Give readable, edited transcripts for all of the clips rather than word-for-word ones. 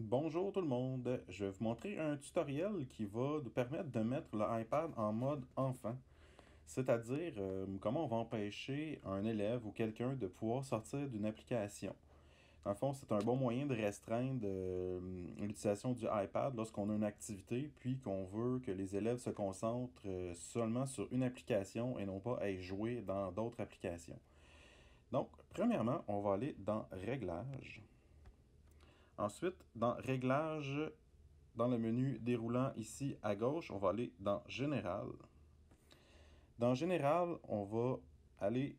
Bonjour tout le monde, je vais vous montrer un tutoriel qui va nous permettre de mettre l'iPad en mode enfant, c'est-à-dire comment on va empêcher un élève ou quelqu'un de pouvoir sortir d'une application. Dans le fond, c'est un bon moyen de restreindre l'utilisation du iPad lorsqu'on a une activité puis qu'on veut que les élèves se concentrent seulement sur une application et non pas à y jouer dans d'autres applications. Donc, premièrement, on va aller dans Réglages. Ensuite, dans Réglages, dans le menu déroulant ici à gauche, on va aller dans Général. Dans Général, on va aller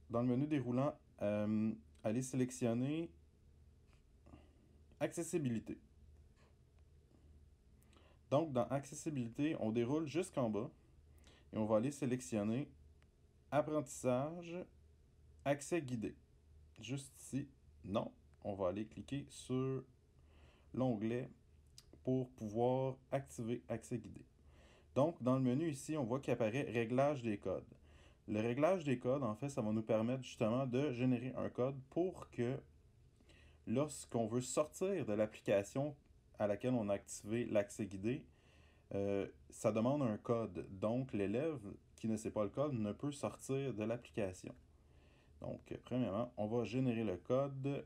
dans le menu déroulant, aller sélectionner Accessibilité. Donc, dans Accessibilité, on déroule jusqu'en bas et on va aller sélectionner Apprentissage, Accès guidé. Juste ici, non. On va aller cliquer sur l'onglet pour pouvoir activer Accès guidé. Donc, dans le menu ici, on voit qu'il apparaît Réglage des codes. Le réglage des codes, en fait, ça va nous permettre justement de générer un code pour que lorsqu'on veut sortir de l'application à laquelle on a activé l'accès guidé, ça demande un code. Donc, l'élève qui ne sait pas le code ne peut sortir de l'application. Donc, premièrement, on va générer le code,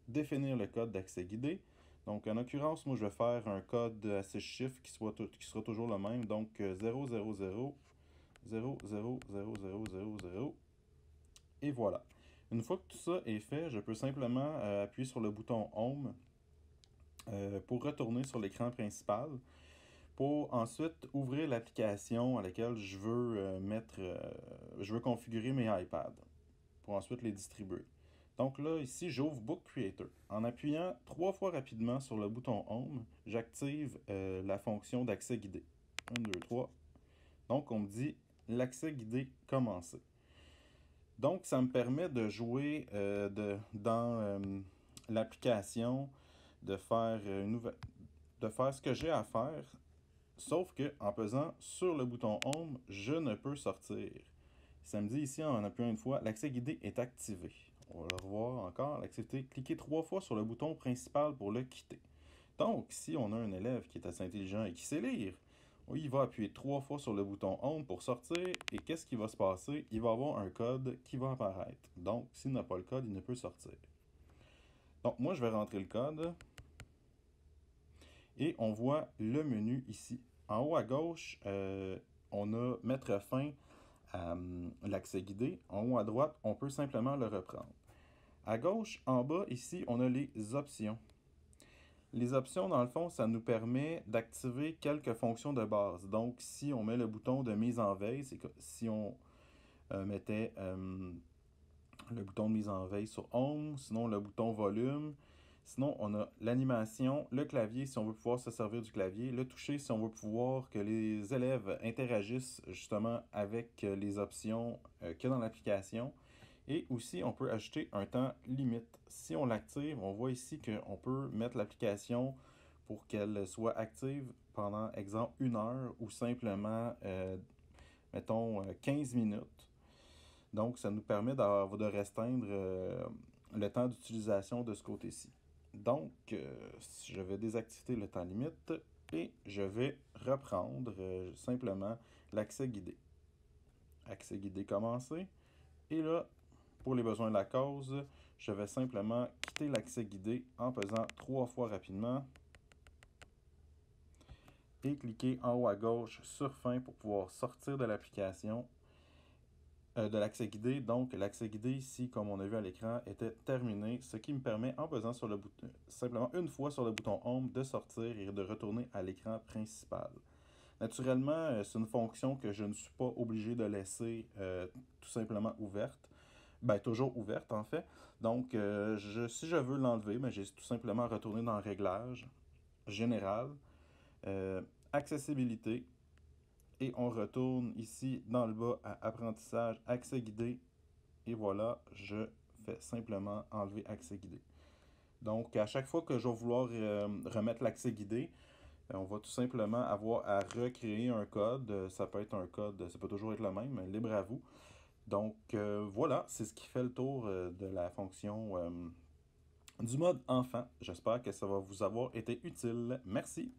définir le code d'accès guidé. Donc, en l'occurrence, moi, je vais faire un code à 6 chiffres qui sera toujours le même. Donc, 000 00000. Et voilà. Une fois que tout ça est fait, je peux simplement appuyer sur le bouton Home pour retourner sur l'écran principal pour ensuite ouvrir l'application à laquelle je veux configurer mes iPads pour ensuite les distribuer. Donc là, ici, j'ouvre Book Creator. En appuyant 3 fois rapidement sur le bouton Home, j'active la fonction d'accès guidé. 1, 2, 3. Donc, on me dit l'accès guidé commencé. Donc, ça me permet de jouer dans l'application, de faire ce que j'ai à faire, sauf que en pesant sur le bouton Home, je ne peux sortir. Ça me dit ici en appuyant une fois, l'accès guidé est activé. On va le revoir encore, l'activité. Cliquez 3 fois sur le bouton principal pour le quitter. Donc, si on a un élève qui est assez intelligent et qui sait lire, il va appuyer 3 fois sur le bouton Home pour sortir et qu'est-ce qui va se passer? Il va avoir un code qui va apparaître. Donc, s'il n'a pas le code, il ne peut sortir. Donc, moi, je vais rentrer le code et on voit le menu ici. En haut à gauche, on a mettre fin à l'accès guidé. En haut à droite, on peut simplement le reprendre. À gauche, en bas, ici, on a les options. Les options, dans le fond, ça nous permet d'activer quelques fonctions de base. Donc, si on met le bouton de mise en veille, c'est que si on mettait le bouton de mise en veille sur Home, sinon le bouton volume, sinon on a l'animation, le clavier si on veut pouvoir se servir du clavier, le toucher si on veut pouvoir que les élèves interagissent justement avec les options qu'il y a dans l'application. Et aussi, on peut ajouter un temps limite. Si on l'active, on voit ici qu'on peut mettre l'application pour qu'elle soit active pendant, exemple, 1 heure ou simplement, mettons, 15 minutes. Donc, ça nous permet de restreindre le temps d'utilisation de ce côté-ci. Donc, je vais désactiver le temps limite et je vais reprendre simplement l'accès guidé. Accès guidé commencé. Et là, pour les besoins de la cause, je vais simplement quitter l'accès guidé en pesant 3 fois rapidement et cliquer en haut à gauche sur Fin pour pouvoir sortir de l'application de l'accès guidé. Donc, l'accès guidé ici, comme on a vu à l'écran, était terminé, ce qui me permet, en pesant sur le bouton, simplement une fois sur le bouton Home, de sortir et de retourner à l'écran principal. Naturellement, c'est une fonction que je ne suis pas obligé de laisser tout simplement ouverte. Ben, toujours ouverte en fait. Donc, si je veux l'enlever, ben, j'ai tout simplement retourné dans Réglages, Général, euh, Accessibilité, et on retourne ici dans le bas à Apprentissage, Accès guidé, et voilà, je fais simplement enlever Accès guidé. Donc, à chaque fois que je vais vouloir remettre l'accès guidé, on va tout simplement avoir à recréer un code. Ça peut être un code, ça peut toujours être le même, libre à vous. Donc voilà, c'est ce qui fait le tour de la fonction du mode enfant. J'espère que ça va vous avoir été utile. Merci.